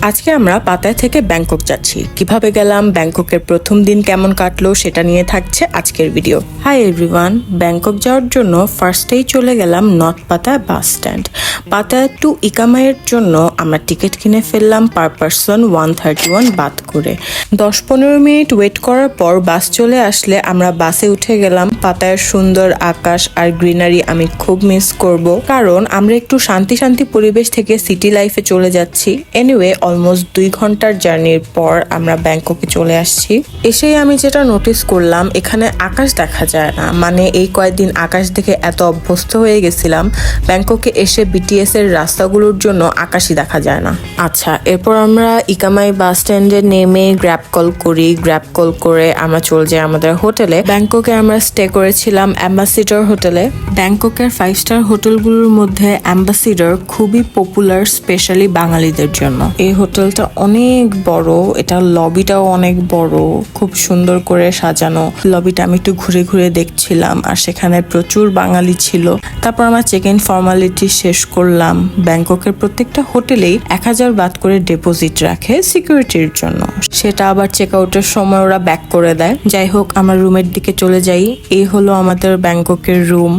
আজকে আমরা পাতায়া থেকে ব্যাংকক যাচ্ছি। কিভাবে গেলাম, ব্যাংককের প্রথম দিন কেমন কাটলো সেটা নিয়ে থাকছে আজকের ভিডিও। হাই এভরিওয়ান, ব্যাংকক যাওয়ার জন্য ফার্স্টেই চলে গেলাম north Pattaya bus stand. Pattaya to ইকামাইয়ের জন্য আমরা টিকিট কিনে ফেললাম পার পারসন 131 বাত করে। 10-15 মিনিট ওয়েট করার পর বাস চলে আসলে আমরা বাসে উঠে গেলাম। পাতায়ার সুন্দর আকাশ আর গ্রিনারি আমি খুব মিস করব, কারণ আমরা একটু শান্তি শান্তি পরিবেশ থেকে সিটি লাইফে চলে যাচ্ছি। এনিওয়ে, অলমোস্ট 2 ঘন্টার জার্নির পর আমরা ব্যাংককে চলে আসছি। এসেই আমি যেটা নোটিস করলাম, এখানে আকাশ দেখা যায় না। মানে এই কয়েকদিন আকাশ দেখে এত অভ্যস্ত হয়ে গেছিলাম, ব্যাংককে এসে বিটিএস এর রাস্তাগুলোর জন্য আকাশই দেখা যায় না। আচ্ছা, এরপর আমরা ইকামাই বাস স্ট্যান্ডে নেমে গ্র্যাব কল করি। গ্র্যাব কল করে আমরা চলে যাই আমাদের হোটেলে। ব্যাংককে আমরা স্টে করেছিলাম অ্যাম্বাসিডর হোটেলে। ব্যাংককের 5 স্টার হোটেলগুলোর মধ্যে অ্যাম্বাসিডর খুবই পপুলার, স্পেশালি বাঙালিদের জন্য। এই হোটেলটা অনেক বড়, এটা লবিটাও অনেক বড়, খুব সুন্দর করে সাজানো। লবিটা আমি একটু ঘুরে ঘুরে দেখছিলাম, আর সেখানে প্রচুর বাঙালি ছিল। তারপর আমরা চেক ইন ফর্মালিটি শেষ করলাম। ব্যাংককের প্রত্যেকটা হোটেলেই 1000 বাত করে ডিপোজিট রাখে সিকিউরিটির জন্য, সেটা আবার চেক আউটের সময় ওরা ব্যাক করে দেয়। যাই হোক, আমরা রুমের দিকে চলে যাই। এই হলো আমাদের ব্যাংককের রুম,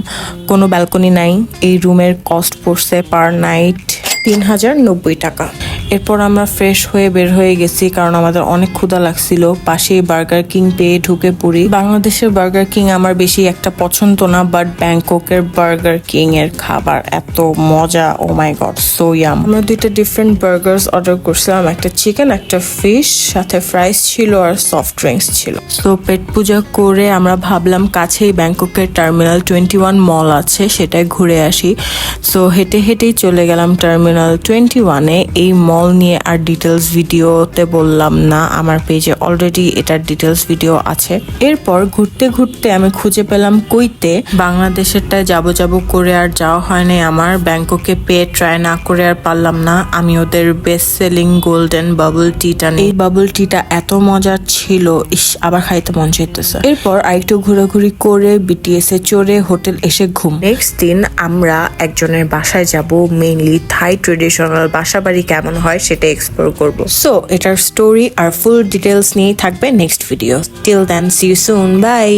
কোনো ব্যালকনি নাই। এই রুমের কস্ট পড়ছে পার নাইট 3090 টাকা। এরপর আমরা ফ্রেশ হয়ে বের হয়ে গেছি, কারণ আমাদের অনেক ক্ষুধা লাগছিল। পাশেই বার্গার কিং পেয়ে ঢুকে পড়ি। বাংলাদেশের বার্গার কিং আমার বেশি একটা পছন্দ না, বাট ব্যাংককের বার্গার কিং এর খাবার এত মজা, ও মাই গড, সো ইয়াম। আমরা 2টা ডিফারেন্ট বার্গার্স অর্ডার করছিলাম, একটা চিকেন, একটা ফিশ, সাথে ফ্রাইস ছিল আর সফট ড্রিঙ্কস ছিল। সো পেট পূজা করে আমরা ভাবলাম কাছেই ব্যাংককের টার্মিনাল 21 মল আছে, সেটাই ঘুরে আসি। সো হেঁটে হেঁটেই চলে গেলাম টার্মিনাল 21-এ। এই মল নিয়ে আর ডিটেলস ভিডিওতে বললাম না, আমার পেজে অলরেডি এটার ডিটেলস ভিডিও আছে। এরপর ঘুরতে ঘুরতে আমি খুঁজে পেলাম কুইতে। বাংলাদেশেরটায় যাব করে আর যাওয়া হয়নি আমার। ব্যাংককে পেয়ে ট্রাই না করে আর পারলাম না। আমি ওদের বেস্ট সেলিং গোল্ডেন বাবল টিটা নিই। এই বাবল টিটা এত মজার ছিল, আবার খাইতে মন চাইতেছে। এরপর আরেকটু ঘোরাঘুরি করে বিটিএস এ চড়ে হোটেল এসে ঘুম। নেক্সট দিন আমরা একজনের বাসায় যাব, মেইনলি থাই ট্রেডিশনাল বাসা বাড়ি কেমন হয় সেটা এক্সপ্লোর করব। সো এটার স্টোরি আর ফুল ডিটেলস নিয়ে থাকবে next video. Till then, see you soon, by.